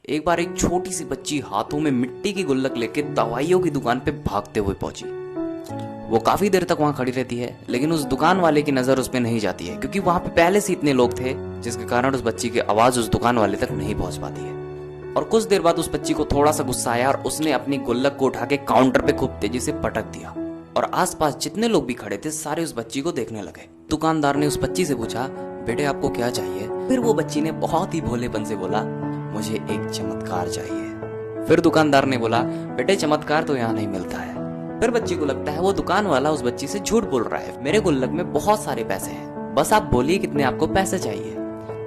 एक बार एक छोटी सी बच्ची हाथों में मिट्टी की गुल्लक लेके दवाइयों की दुकान पे भागते हुए पहुंची। वो काफी देर तक वहां खड़ी रहती है, लेकिन उस दुकान वाले की नजर उस पे नहीं जाती है, क्योंकि वहां पे पहले से इतने लोग थे, जिसके कारण उस बच्ची की आवाज उस दुकान वाले तक नहीं पहुंच पाती है। और कुछ देर बाद उस बच्ची को थोड़ा सा गुस्सा आया और उसने अपनी गुल्लक को उठा के काउंटर पे खूब तेजी से पटक दिया। और आसपास जितने लोग भी खड़े थे सारे उस बच्ची को देखने लगे। दुकानदार ने उस बच्ची से पूछा, बेटे आपको क्या चाहिए? फिर वो बच्ची ने बहुत ही भोलेपन से बोला, मुझे एक चमत्कार चाहिए। फिर दुकानदार ने बोला, बेटे चमत्कार तो यहाँ नहीं मिलता है। फिर बच्ची को लगता है वो दुकान वाला उस बच्ची से झूठ बोल रहा है। मेरे गुल्लक में बहुत सारे पैसे हैं, बस आप बोलिए कितने आपको पैसे चाहिए,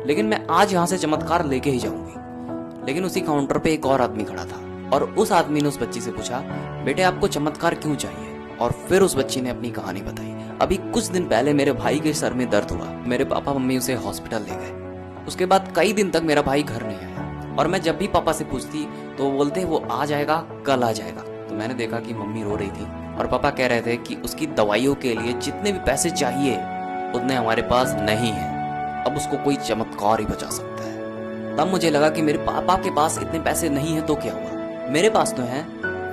लेकिन मैं आज यहाँ से चमत्कार लेके ही जाऊंगी। लेकिन उसी काउंटर पे एक और आदमी खड़ा था और उस आदमी ने उस बच्ची से पूछा, बेटे आपको चमत्कार क्यों चाहिए? और फिर उस बच्ची ने अपनी कहानी बताई। अभी कुछ दिन पहले मेरे भाई के सर में दर्द हुआ, मेरे पापा मम्मी उसे हॉस्पिटल ले गए। उसके बाद कई दिन तक मेरा भाई घर नहीं आया और मैं जब भी पापा से पूछती तो वो बोलते वो आ जाएगा, कल आ जाएगा। तो मैंने देखा कि मम्मी रो रही थी और पापा कह रहे थे कि उसकी दवाइयों के लिए जितने भी पैसे चाहिए उतने हमारे पास नहीं है, अब उसको कोई चमत्कार ही बचा सकता है। तब मुझे लगा कि मेरे पापा के पास इतने पैसे नहीं है तो क्या हुआ, मेरे पास तो है।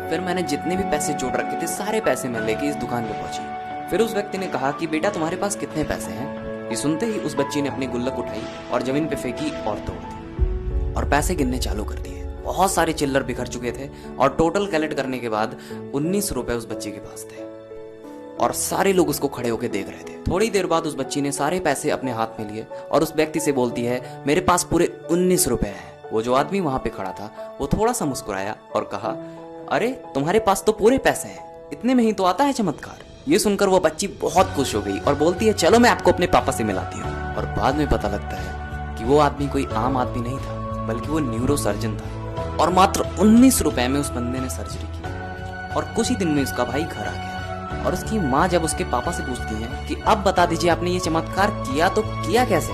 फिर मैंने जितने भी पैसे जोड़ रखे थे सारे पैसे मैं लेके इस दुकान पे पहुंची। फिर उस व्यक्ति ने कहा कि बेटा तुम्हारे पास कितने पैसे हैं? ये सुनते ही उस बच्ची ने अपनी गुल्लक उठाई और जमीन पे फेंकी और तोड़ दी और पैसे गिनने चालू कर दिए। बहुत सारे चिल्लर बिखर चुके थे और टोटल कैलकुलेट करने के बाद 19 रुपए उस बच्ची के पास थे और सारे लोग उसको खड़े होकर देख रहे थे। थोड़ी देर बाद उस बच्ची ने सारे पैसे अपने हाथ में लिए और उस व्यक्ति से बोलती है, मेरे पास पूरे 19 रुपए हैं। वो जो आदमी वहां पे खड़ा था वो थोड़ा सा मुस्कुराया और कहा, अरे तुम्हारे पास तो पूरे पैसे हैं, इतने में ही तो आता है चमत्कार। ये सुनकर वो बच्ची बहुत खुश हो गई और बोलती है, चलो मैं आपको अपने पापा से मिलाती हूँ। और बाद में पता लगता है कि वो आदमी कोई आम आदमी नहीं था, बल्कि वो न्यूरो सर्जन था और मात्र 19 रुपए में उस बंदे ने सर्जरी की और कुछ ही दिन में उसका भाई घर आ गया। और उसकी माँ जब उसके पापा से पूछती है कि अब बता दीजिए आपने ये चमत्कार किया तो किया कैसे,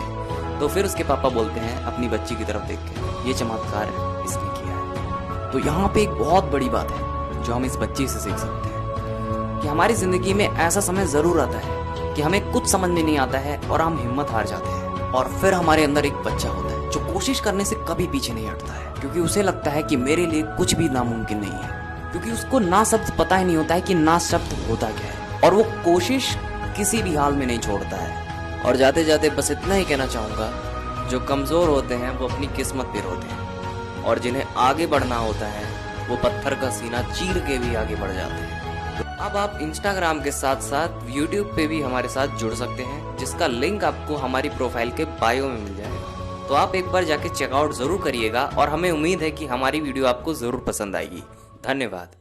तो फिर उसके पापा बोलते हैं अपनी बच्ची की तरफ देख के, ये चमत्कार इसने किया है। तो यहाँ पे एक बहुत बड़ी बात है जो हम इस बच्ची से सीख सकते हैं कि हमारी जिंदगी में ऐसा समय जरूर आता है कि हमें कुछ समझ में नहीं आता है और हम हिम्मत हार जाते हैं, और फिर हमारे अंदर एक बच्चा होता है जो कोशिश करने से कभी पीछे नहीं हटता है, क्योंकि उसे लगता है कि मेरे लिए कुछ भी नामुमकिन नहीं है, क्योंकि उसको ना शब्द पता ही नहीं होता है कि ना शब्द होता क्या है, और वो कोशिश किसी भी हाल में नहीं छोड़ता है। और जाते जाते बस इतना ही कहना चाहूंगा, जो कमजोर होते हैं वो अपनी किस्मत पे रोते हैं, और जिन्हें आगे बढ़ना होता है वो पत्थर का सीना चीर के भी आगे बढ़ जाते हैं। अब आप इंस्टाग्राम के साथ साथ यूट्यूब पे भी हमारे साथ जुड़ सकते हैं, जिसका लिंक आपको हमारी प्रोफाइल के बायो में मिल जाएगा। तो आप एक बार जाके चेकआउट जरूर करिएगा और हमें उम्मीद है कि हमारी वीडियो आपको जरूर पसंद आएगी। धन्यवाद।